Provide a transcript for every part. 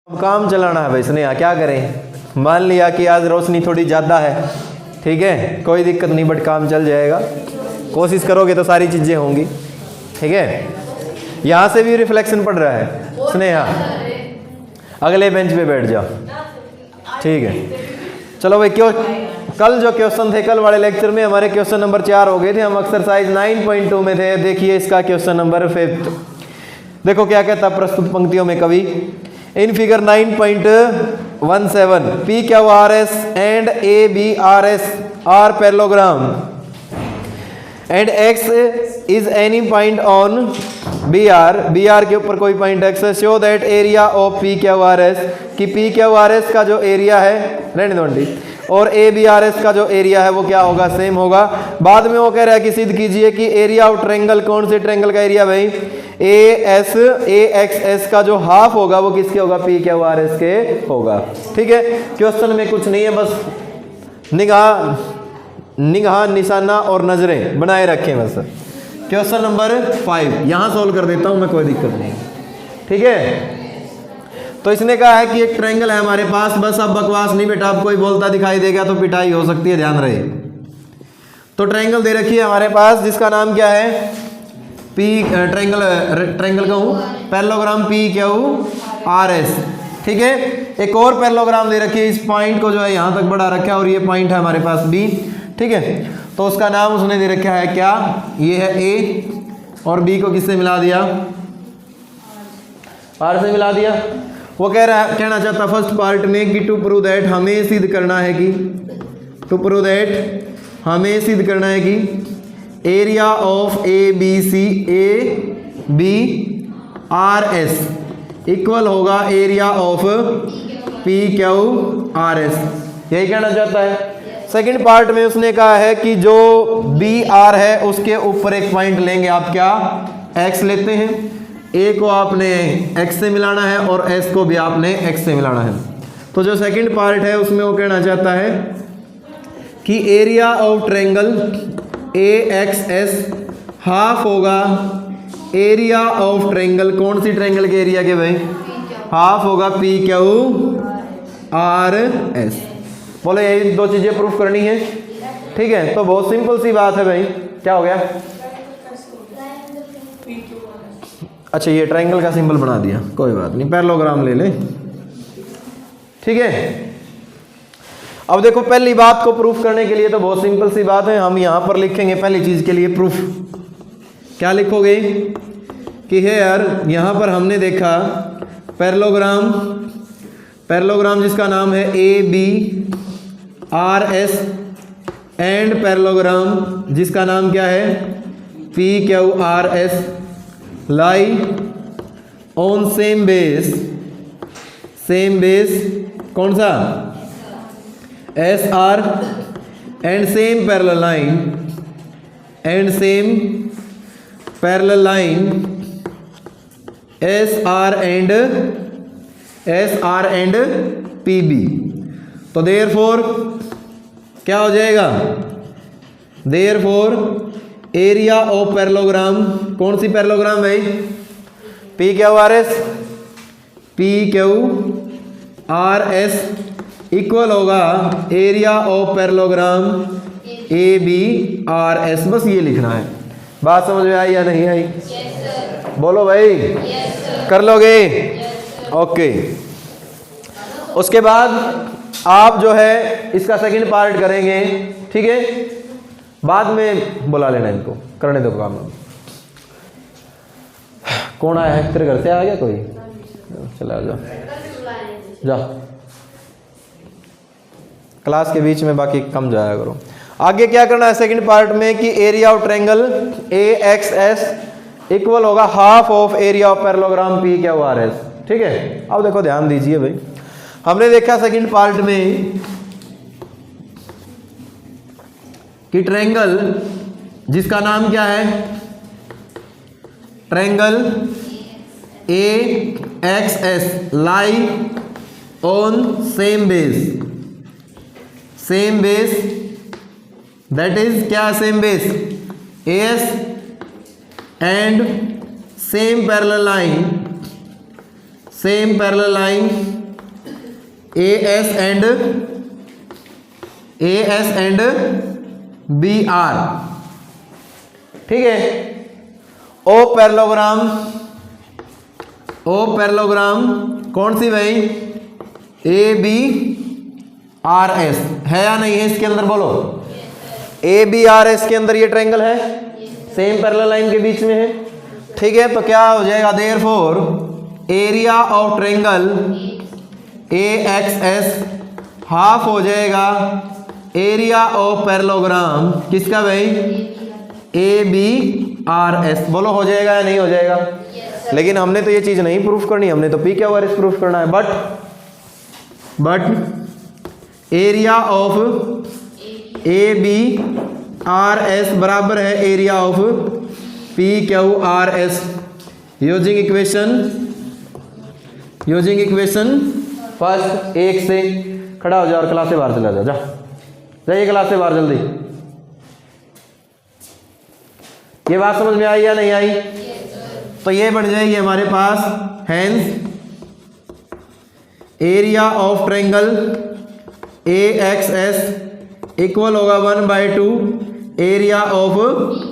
अब काम चलाना है भाई स्नेहा, क्या करें। मान लिया कि आज रोशनी थोड़ी ज़्यादा है, ठीक है, कोई दिक्कत नहीं, बट काम चल जाएगा। कोशिश करोगे तो सारी चीज़ें होंगी, ठीक है। यहाँ से भी रिफ्लेक्शन पड़ रहा है स्नेहा, अगले बेंच पे बैठ जाओ, ठीक है। चलो भाई, क्यों कल जो क्वेश्चन थे, कल वाले लेक्चर में हमारे क्वेश्चन नंबर 4 हो गए थे, हम एक्सरसाइज 9.2 में थे। देखिए इसका क्वेश्चन नंबर 5। देखो क्या कहता प्रस्तुत पंक्तियों में कवि। In figure 9.17 P Q R S and A B R S are parallelogram and X is any point on BR के ऊपर कोई पॉइंट X है। Show that area of P Q R S, कि P Q R S का जो area है, रहने दो आंटी, और ए बी आर एस का जो एरिया है वो क्या होगा, सेम होगा। बाद में वो कह रहा है कि सिद्ध कीजिए कि एरिया ऑफ ट्रायंगल, कौन से ट्रायंगल का एरिया भाई, ए एक्स एस का जो हाफ होगा वो किसके होगा, पी क्यू आर एस के होगा, ठीक है। क्वेश्चन में कुछ नहीं है, बस निगाह निशाना और नजरें बनाए रखें बस। क्वेश्चन नंबर 5 यहां सोल्व कर देता हूं मैं, कोई दिक्कत नहीं, ठीक है। तो इसने कहा है कि एक ट्रायंगल है हमारे पास, बस अब बकवास नहीं बेटा, अब कोई बोलता दिखाई देगा तो पिटाई हो सकती है, ध्यान रहे। तो ट्रायंगल दे रखी है हमारे पास, जिसका नाम क्या है, पी ट्रायंगल कहूँ parallelogram P Q R S, ठीक है। एक और पैरेललोग्राम दे रखी है, इस पॉइंट को जो है यहाँ तक बढ़ा रखा है और ये पॉइंट है हमारे पास बी, ठीक है। तो उसका नाम उसने दे रखा है क्या, ये है ए, और बी को किससे मिला दिया, आर से मिला दिया। वो कहना चाहता फर्स्ट पार्ट में कि टू प्रूव दैट, हमें सिद्ध करना है कि, टू प्रूव दैट हमें सिद्ध करना है कि area of A B R S equal होगा area of P Q R S, यही कहना चाहता है। सेकंड पार्ट में उसने कहा है कि जो बी आर है उसके ऊपर एक पॉइंट लेंगे आप, क्या, एक्स लेते हैं, ए को आपने एक्स से मिलाना है और एस को भी आपने एक्स से मिलाना है। तो जो सेकंड पार्ट है उसमें वो कहना चाहता है कि area of triangle A X S half होगा एरिया ऑफ ट्रायंगल, कौन सी ट्रायंगल के एरिया के भाई, हाफ होगा पी क्यू आर एस। बोले यही दो चीजें प्रूफ करनी है, ठीक है। तो बहुत सिंपल सी बात है भाई, क्या हो गया, अच्छा ये ट्रायंगल का सिंबल बना दिया, कोई बात नहीं, पैरेललोग्राम ले ले, ठीक है। अब देखो पहली बात को प्रूफ करने के लिए तो बहुत सिंपल सी बात है, हम यहां पर लिखेंगे पहली चीज के लिए प्रूफ। क्या लिखोगे कि है यार, यहां पर हमने देखा पैरेललोग्राम जिसका नाम है A B R S and parallelogram जिसका नाम क्या है, P Q R S lie on same base, कौन सा, S R and same parallel line S R and P B. तो देयरफॉर क्या हो जाएगा, देयरफॉर एरिया ऑफ पैरेललोग्राम, कौन सी पैरेललोग्राम भाई, P Q R S equal होगा area of parallelogram A B R S. बस ये लिखना है, बात समझ में आई या नहीं आई, yes, बोलो भाई, yes, कर लोगे, yes, ओके। उसके बाद आप जो है इसका सेकंड पार्ट करेंगे, ठीक है, बाद में बुला लेना, इनको करने दो काम। कौन आया है, तेरे घर से आ गया कोई, चला जाओ जा, क्लास के बीच में बाकी कम जाया करो। आगे क्या करना है सेकंड पार्ट में कि area of triangle A X S equal होगा half of area of parallelogram P Q R S, ठीक है। अब देखो ध्यान दीजिए भाई, हमने देखा सेकंड पार्ट में कि ट्रायंगल जिसका नाम क्या है, triangle A X S lie on same base, that is क्या, same base S and same parallel same parallel line AS and BR, ठीक है। ओ पैरेललोग्राम कौन सी भाई, ABRS है या नहीं है इसके अंदर, बोलो। ABRS के अंदर ये ट्रायंगल है, सेम पैरेलल लाइन के बीच में है, ठीक है। तो क्या हो जाएगा, therefore area of triangle AXS half हो जाएगा एरिया ऑफ पैरेललोग्राम किसका भाई, ABRS। बोलो हो जाएगा या नहीं हो जाएगा। लेकिन हमने तो ये चीज नहीं प्रूफ करनी, हमने तो PQRS प्रूफ करना है। बट एरिया ऑफ ABRS बराबर है area of PQRS using equation first. एक से खड़ा हो जाओ और क्लास से बाहर चला जाओ, जाइए क्लास से बाहर जल्दी। ये बात समझ में आई या नहीं आई? तो ये बन जाएगी हमारे पास, hence area of triangle AXS equal होगा 1/2 एरिया ऑफ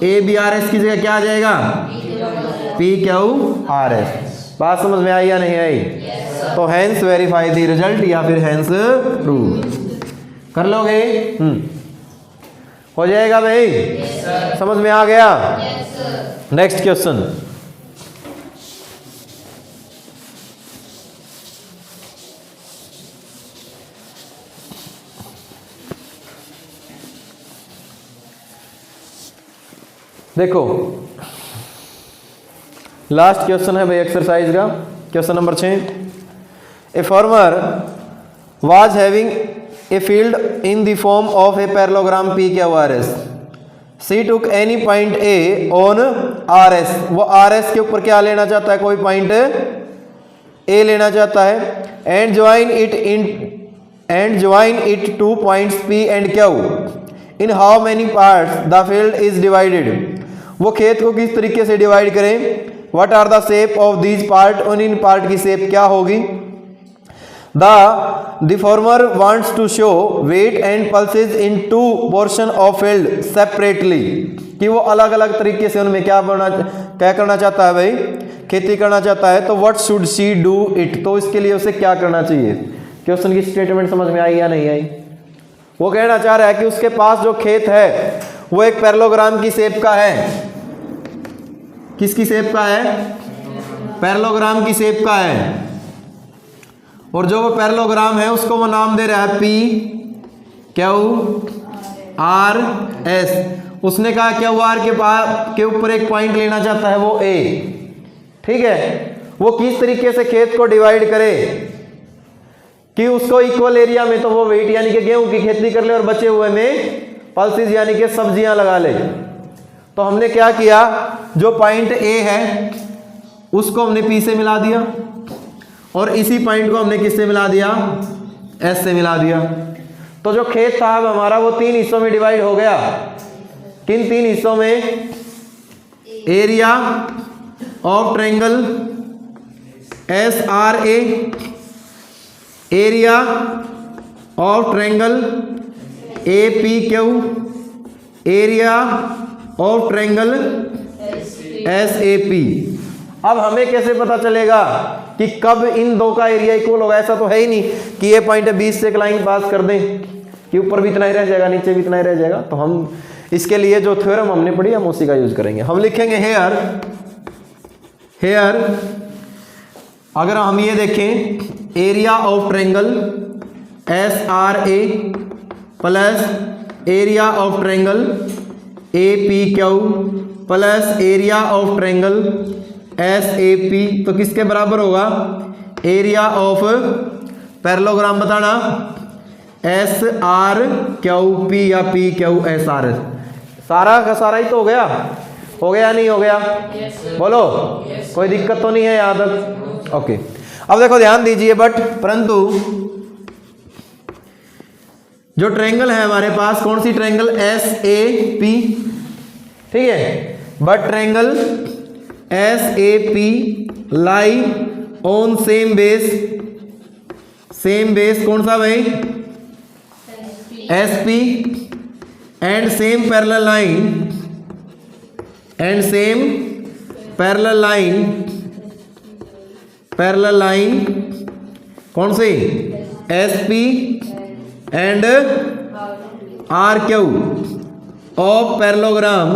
ABRS की जगह क्या आ जाएगा, PQRS। बात समझ में आई या नहीं आई? तो हेंस वेरीफाई द रिजल्ट या फिर हेंस प्रूव कर लोगे। हो जाएगा भाई, समझ में आ गया। नेक्स्ट क्वेश्चन, देखो लास्ट क्वेश्चन है भाई एक्सरसाइज का, question number 6। A farmer was having a field in the form of a parallelogram PQRS। She took any point A on RS। वो RS के ऊपर क्या लेना चाहता है, कोई पॉइंट ए लेना चाहता है। And join it to points P and Q। In how many parts the field is divided. वो खेत को किस तरीके से डिवाइड करें। What are the shape of these part. उन इन पार्ट की शेप क्या होगी। The farmer wants to show weight and pulses in two portion of field separately। कि वो अलग अलग तरीके से उनमें क्या करना चाहता है भाई, खेती करना चाहता है। तो what should she do it। तो इसके लिए उसे क्या करना चाहिए। क्वेश्चन की स्टेटमेंट समझ में आई या नहीं आई। वो कहना चाह रहा है कि उसके पास जो खेत है वो एक पैरेललोग्राम की शेप का है। किसकी शेप का है, पैरेललोग्राम की शेप का है। और जो वो पैरेललोग्राम है उसको वो नाम दे रहा है PQRS। उसने कहा QR के ऊपर एक पॉइंट लेना चाहता है वो A, ठीक है। वो किस तरीके से खेत को डिवाइड करे कि उसको इक्वल एरिया में तो वो वेट यानी कि गेहूं की खेती कर ले और बचे हुए में पल्सेस यानी कि सब्जियां लगा ले। तो हमने क्या किया, जो पॉइंट A है उसको हमने P से मिला दिया और इसी पॉइंट को हमने किससे मिला दिया, S से मिला दिया। तो जो खेत था हमारा वो 3 हिस्सों में डिवाइड हो गया। किन 3 हिस्सों में, area of triangle SRA, area of triangle APQ, area of triangle SAP। अब हमें कैसे पता चलेगा कि कब इन दो का एरिया इक्वल होगा। ऐसा तो है ही नहीं कि ये पॉइंट 20 से एक लाइन पास कर दें कि ऊपर भी इतना ही रह जाएगा नीचे भी इतना ही रह जाएगा। तो हम इसके लिए जो थ्योरम हमने पढ़ी हम उसी का यूज करेंगे। हम लिखेंगे हेयर अगर हम ये देखें area of triangle SRA plus area of triangle APQ plus area of triangle SAP, तो किसके बराबर होगा, एरिया ऑफ पैरेललोग्राम बताना SRQP या PQSR। सारा का सारा ही तो हो गया नहीं हो गया, बोलो कोई दिक्कत तो नहीं है यहाँ तक। ओके, अब देखो ध्यान दीजिए परंतु जो ट्रायंगल है हमारे पास कौन सी ट्रायंगल SAP, ठीक है। But triangle SAP lie on same base, same base कौन सा भाई, SP, and same parallel line, and same parallel line, parallel line कौन सी, SP and RQ of parallelogram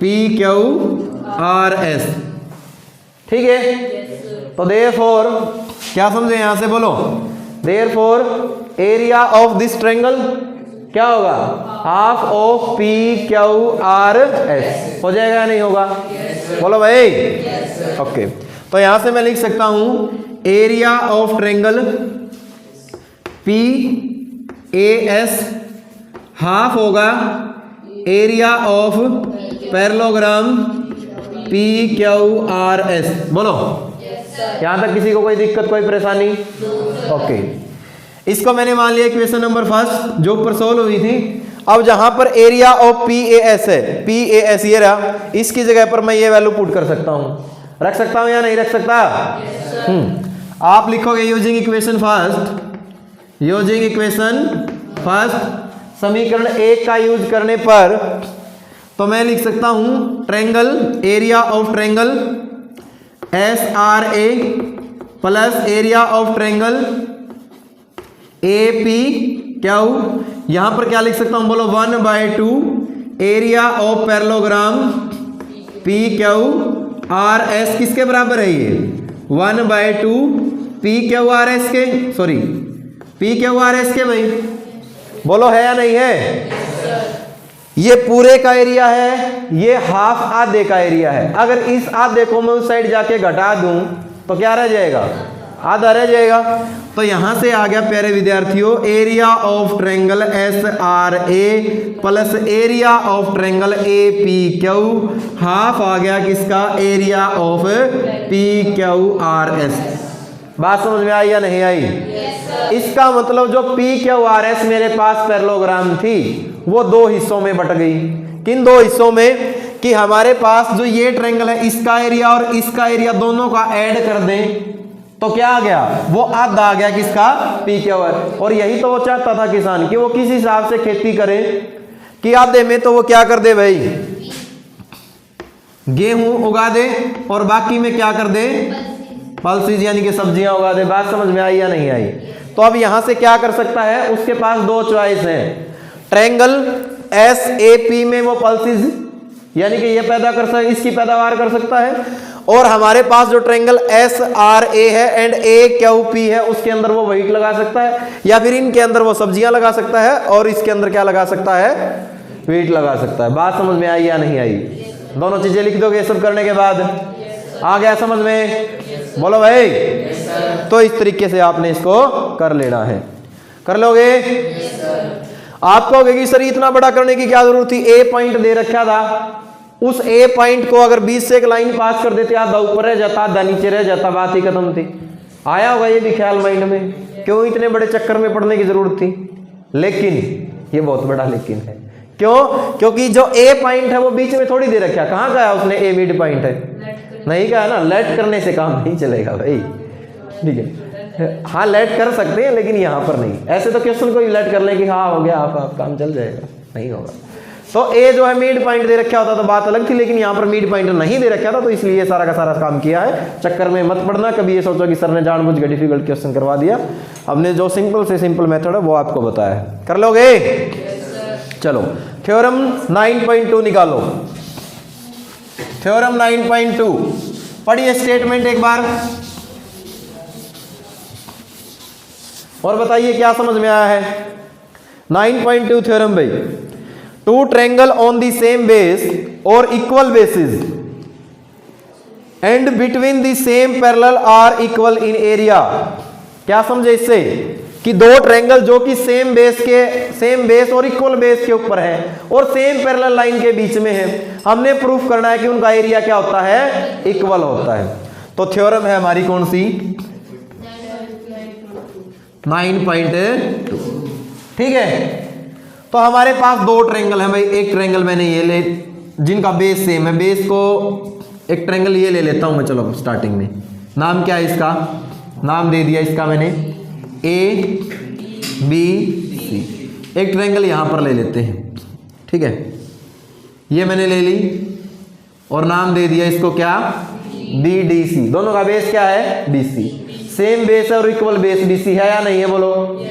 PQRS। ठीक है, तो देयरफॉर क्या समझे यहां से, बोलो, therefore area of this triangle क्या होगा, हाफ ऑफ PQRS हो जाएगा या नहीं होगा, बोलो भाई। ओके, तो यहां से मैं लिख सकता हूं area of triangle PAS half होगा एरिया ऑफ पैरेललोग्राम PQRS। बोलो, यहां तक किसी को कोई दिक्कत, कोई परेशानी? ओके, इसको मैंने मान लिया इक्वेशन नंबर फर्स्ट जो ऊपर सोल्व हुई थी। अब जहां पर एरिया ऑफ PAS है, PAS ये रहा, इसकी जगह पर मैं ये वैल्यू पुट कर सकता हूं, रख सकता हूं या नहीं रख सकता? आप लिखोगे using equation first, using equation first, समीकरण 1 का यूज करने पर तो मैं लिख सकता हूं triangle, area of triangle SRA plus area of triangle APQ, यहां पर क्या लिख सकता हूं, बोलो, 1/2 एरिया ऑफ पैरेललोग्राम PQRS किसके बराबर है ये, 1/2 PQRS के, सॉरी PQRS के भाई, बोलो है या नहीं है? ये पूरे का एरिया है, ये हाफ आधे का एरिया है। अगर इस आधे को मैं उस साइड जाके घटा दूं तो क्या रह जाएगा, आधा रह जाएगा। तो यहां से आ गया प्यारे विद्यार्थियों area of triangle SRA plus area of triangle APQ, half आ गया किसका, एरिया ऑफ PQRS। बात समझ में आई या नहीं आई? इसका मतलब जो PQRS मेरे पास पैरेललोग्राम थी वो दो हिस्सों में बट गई। किन दो हिस्सों में, कि हमारे पास जो ये ट्रायंगल है इसका एरिया और इसका एरिया दोनों का ऐड कर दें तो क्या आ गया, वो आधा आ गया किसका, PQRS। और यही तो वो चाहता था किसान, कि वो किस हिसाब से खेती करे कि आधे में तो वो क्या कर दे भाई, गेहूं उगा दे और बाकी में क्या कर दे, पल्सेस यानी कि सब्जियां उगा दे। बात समझ में आई या नहीं आई? तो अब यहां से क्या कर सकता है, उसके पास दो चॉइस है, ट्रायंगल SAP में वो पल्सेस यानी कि ये पैदा कर सकता, इसकी पैदावार कर सकता है, और हमारे पास जो ट्रायंगल SRA है एंड AQP है उसके अंदर वो व्हीट लगा सकता है, या फिर इनके अंदर वो सब्जियां लगा सकता है और इसके अंदर क्या लगा सकता है, व्हीट लगा सकता है। बात समझ में आई या नहीं आई? दोनों चीजें लिख दोगे सब करने के बाद, आ गया समझ में? बोलो भाई। तो इस तरीके से आपने इसको कर लेना है, कर लोगे? आप कहोगे कि सर इतना बड़ा करने की क्या जरूरत थी, A पॉइंट दे रखा था, उस A पॉइंट को अगर बीच से एक लाइन पास कर देते, आधा ऊपर रह जाता आधा नीचे रह जाता, बात ही खत्म थी। आया होगा ये भी ख्याल माइंड में, क्यों इतने बड़े चक्कर में पड़ने की जरूरत थी? लेकिन ये बहुत बड़ा लेकिन है, क्यों? क्योंकि जो A पॉइंट है वो बीच में थोड़ी दे रखा, कहाँ का है उसने, A मिड पॉइंट है, नहीं कहा ना, लेट करने से काम नहीं चलेगा भाई, ठीक है। हाँ लेट कर सकते हैं लेकिन यहाँ पर नहीं, ऐसे तो क्वेश्चन को लेट कर ले कि हाँ हो गया आप काम चल जाएगा, नहीं होगा। तो A जो है मिड पॉइंट दे रखा होता तो बात अलग थी, लेकिन यहाँ पर मिड पॉइंट नहीं दे रखा था, तो इसलिए ये सारा का सारा काम किया है। चक्कर में मत पड़ना, कभी ये सोचो कि सर ने जानबूझ के डिफिकल्ट क्वेश्चन करवा दिया। हमने जो सिंपल से सिंपल मेथड है वो आपको बताया है, कर लोगे? चलो थ्योरम 9.2 निकालो। थ्योरम 9.2 पढ़िए स्टेटमेंट एक बार और बताइए क्या समझ में आया है। 9.2 थ्योरम भाई, two triangle on the same base और equal basis and between the same parallel are equal in area. क्या समझे इससे, कि दो ट्रायंगल जो कि सेम बेस और इक्वल बेस के ऊपर है और सेम पैरेलल लाइन के बीच में है, हमने प्रूफ करना है कि उनका एरिया क्या होता है, इक्वल होता है। तो थ्योरम है हमारी कौन सी, 9.2, ठीक है। तो हमारे पास दो ट्रायंगल है भाई, एक ट्रायंगल मैंने ये ले जिनका बेस सेम है, बेस को एक ट्रायंगल ये ले लेता हूं मैं, चलो स्टार्टिंग में। नाम क्या है इसका? नाम दे दिया इसका मैंने ए बी सी। एक ट्रायंगल यहां पर ले लेते हैं, ठीक है, ये मैंने ले ली और नाम दे दिया इसको क्या? B D C. दोनों का बेस क्या है? B C. सेम बेस और इक्वल बेस बी सी है या नहीं है? बोलो।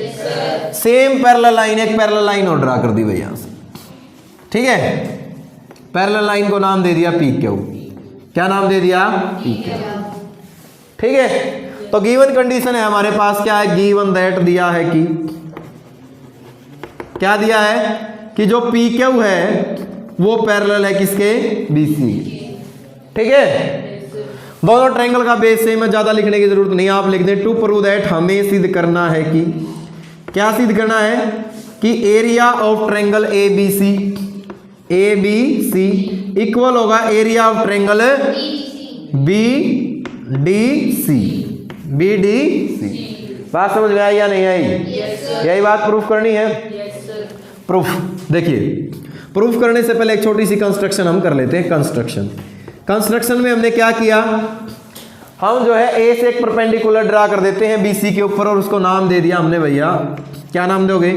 सेम पैरेलल लाइन, एक पैरेलल लाइन और ड्रा कर दी भाई यहां से, ठीक है। पैरेलल लाइन को नाम दे दिया पी क्यू। क्या नाम दे दिया? पी क्यू, ठीक है। तो गिवन कंडीशन है हमारे पास, क्या है? गिवन दैट दिया है कि, क्या दिया है? कि जो पी क्यू है वो पैरेलल है किसके? बीसी, ठीक है। दोनों ट्रायंगल का बेस सेम है, ज्यादा लिखने की जरूरत नहीं, आप लिख दें टू प्रूव दैट, हमें सिद्ध करना है कि, क्या सिद्ध करना है? कि area of triangle A B C equal होगा area of triangle B D C. बात समझ में आई या नहीं आई? यही बात प्रूफ करनी है। प्रूफ देखिए, प्रूफ करने से पहले एक छोटी सी कंस्ट्रक्शन हम कर लेते हैं। कंस्ट्रक्शन में हमने क्या किया? हम जो है ए से एक परपेंडिकुलर ड्रा कर देते हैं बीसी के ऊपर और उसको नाम दे दिया हमने भैया, क्या नाम दोगे?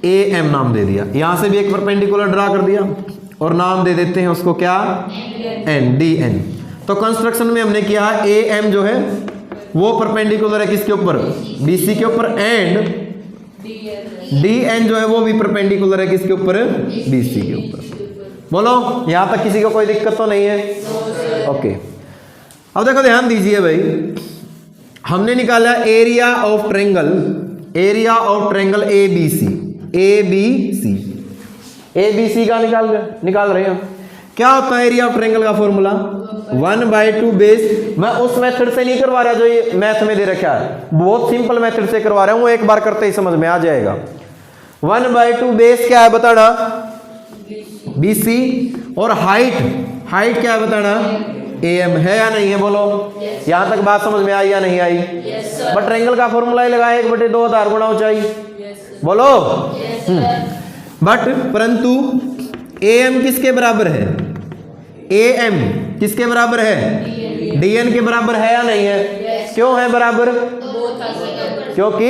ए एम नाम दे दिया। यहां से भी एक परपेंडिकुलर ड्रा कर दिया और नाम दे देते हैं उसको क्या? N, D N. तो कंस्ट्रक्शन में हमने किया ए एम जो है वो परपेंडिकुलर है किसके ऊपर? बीसी के ऊपर, एंड डी एन जो है वो भी परपेंडिकुलर है किसके ऊपर? बीसी के ऊपर। बोलो, यहां तक किसी को कोई दिक्कत तो नहीं है? ओके। अब देखो, ध्यान दीजिए भाई, हमने निकाला area of triangle A B C का निकाल रहे हैं हम। क्या होता है एरिया ऑफ ट्रायंगल का फॉर्मूला? 1/2 बेस। मैं उस मेथड से नहीं करवा रहा जो ये मैथ में दे रखा है, बहुत सिंपल मेथड से करवा रहा हूं, एक बार करते ही समझ में आ जाएगा। 1/2 बेस क्या है बताना? BC। और हाइट क्या है बताना? AM है या नहीं है? बोलो। यहां तक बात समझ में आई या नहीं आई? बट ट्रायंगल का फॉर्मूला ही लगाया 1/2 आधार गुणा ऊंचाई। बोलो। बट परंतु AM किसके बराबर है? AM किसके बराबर है? DN के बराबर है या नहीं है? क्यों है बराबर? क्योंकि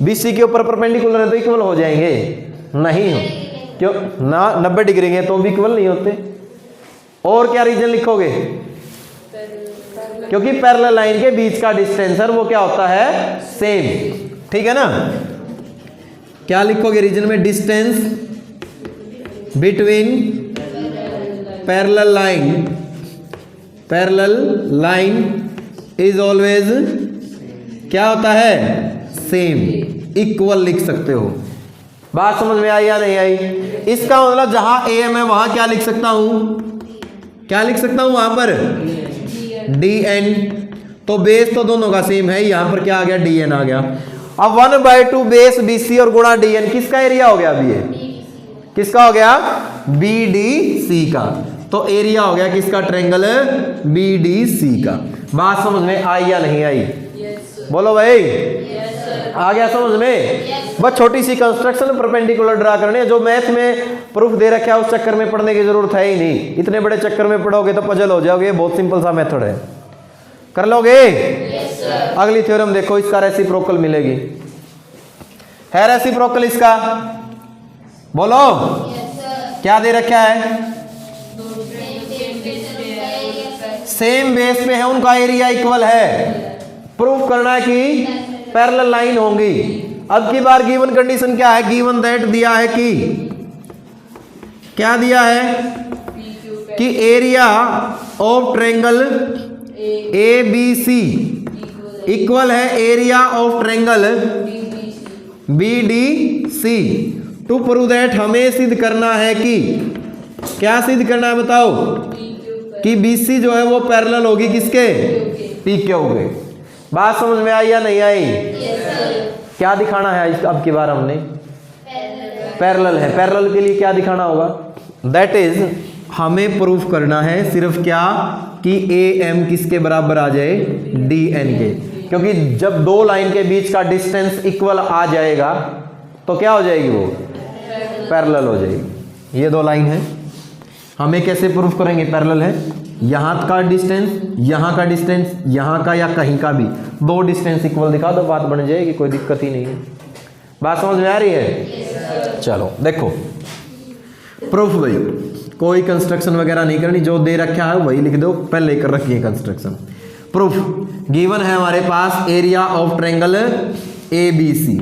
BC के ऊपर परपेंडिकुलर है तो इक्वल हो जाएंगे, नहीं हो क्यों ना? 90 डिग्री है तो भी इक्वल नहीं होते। और क्या रीजन लिखोगे? क्योंकि पैरेलल लाइन के बीच का डिस्टेंस है वो क्या होता है? सेम, ठीक है ना। क्या लिखोगे रीजन में? Distance between parallel line is always क्या होता है? सेम, इक्वल लिख सकते हो। बात समझ में आई या नहीं आई? इसका मतलब जहां AM है वहां क्या लिख सकता हूं? वहां पर DN। तो बेस तो दोनों का सेम है, यहां पर क्या आ गया? DN आ गया। अब 1/2 बेस BC और गुणा DN किसका एरिया हो गया? अभी ये किसका हो गया? BDC का। तो एरिया हो गया किसका? ट्रायंगल BDC का। बात समझ में आई या नहीं आई? बोलो भाई। आ गया समझ में? बस छोटी सी कंस्ट्रक्शन परपेंडिकुलर ड्रा करने, जो मैथ में प्रूफ दे रखा है उस चक्कर में पढ़ने की जरूरत है ही नहीं। इतने बड़े चक्कर में पढ़ोगे तो पजल हो जाओगे। बहुत सिंपल सा मेथड है, कर लोगे? अगली थ्योरम देखो, इसका रेसिप्रोकल मिलेगी। है रेसिप्रोकल इसका? बोलो। क्या दे रखा है? सेम बेस पे है, उनका एरिया इक्वल है। प्रूफ करना है कि पैरेलल लाइन होंगी। अब की बार गिवन कंडीशन क्या है? गिवन दैट दिया है कि, क्या दिया है? कि area of triangle ABC equal है area of triangle BDC। To prove that, हमें सिद्ध करना है कि, क्या सिद्ध करना है बताओ? कि BC जो है वो पैरेलल होगी किसके? PQ के। बात समझ में आई या नहीं आई? क्या दिखाना है अब की बार? हमने पैरेलल है, पैरेलल के लिए क्या दिखाना होगा? दैट इज, हमें प्रूफ करना है सिर्फ क्या? कि AM किसके बराबर आ जाए? DN के। क्योंकि जब दो लाइन के बीच का डिस्टेंस इक्वल आ जाएगा तो क्या हो जाएगी? वो पैरेलल हो जाएगी। ये दो लाइन है, हमें कैसे प्रूफ करेंगे पैरेलल है? यहाँ का डिस्टेंस, यहाँ का डिस्टेंस, यहाँ का या कहीं का भी, दो डिस्टेंस इक्वल दिखा दो, बात बन जाएगी, कोई दिक्कत ही नहीं है। बात समझ में आ रही है? चलो देखो प्रूफ भाई, कोई कंस्ट्रक्शन वगैरह नहीं करनी, जो दे रखा है वही लिख दो, पहले कर रखी है कंस्ट्रक्शन। प्रूफ गिवन है हमारे पास, area of triangle A B C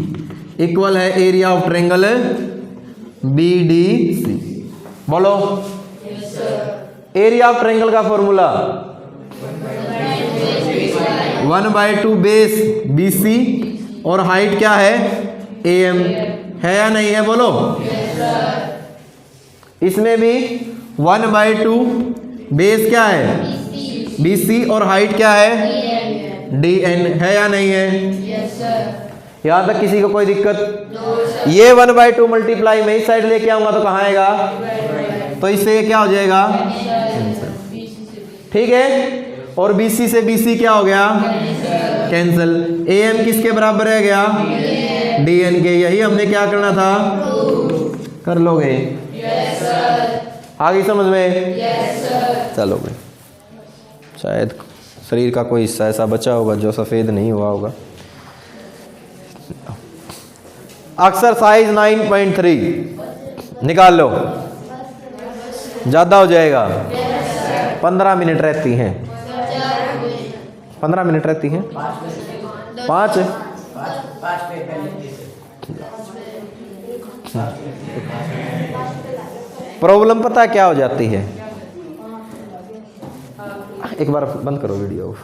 equal है area of triangle B D C. बोलो एरिया ऑफ ट्रायंगल का फॉर्मूला 1/2 बेस बी सी और हाइट क्या है AM है या नहीं है? बोलो इसमें भी 1/2 बेस क्या है BC और हाइट क्या है DN है या नहीं है? यहां तक किसी को कोई दिक्कत? ये 1/2 मल्टीप्लाई मैं इस साइड लेके आऊंगा तो कहाँ आएगा? तो इससे ये क्या हो जाएगा? ठीक है। और BC से BC क्या हो गया? कैंसिल। AM किसके बराबर रह गया? DN के। यही हमने क्या करना था? कर लोगे? आगे समझ में? चलो भाई, शायद शरीर का कोई हिस्सा ऐसा बचा होगा जो सफ़ेद नहीं हुआ होगा। एक्सरसाइज 9.3 निकाल लो, ज़्यादा हो जाएगा। 15 मिनट रहती हैं, 15 मिनट रहती हैं, 5 प्रॉब्लम पता क्या हो जाती है? एक बार बंद करो वीडियो।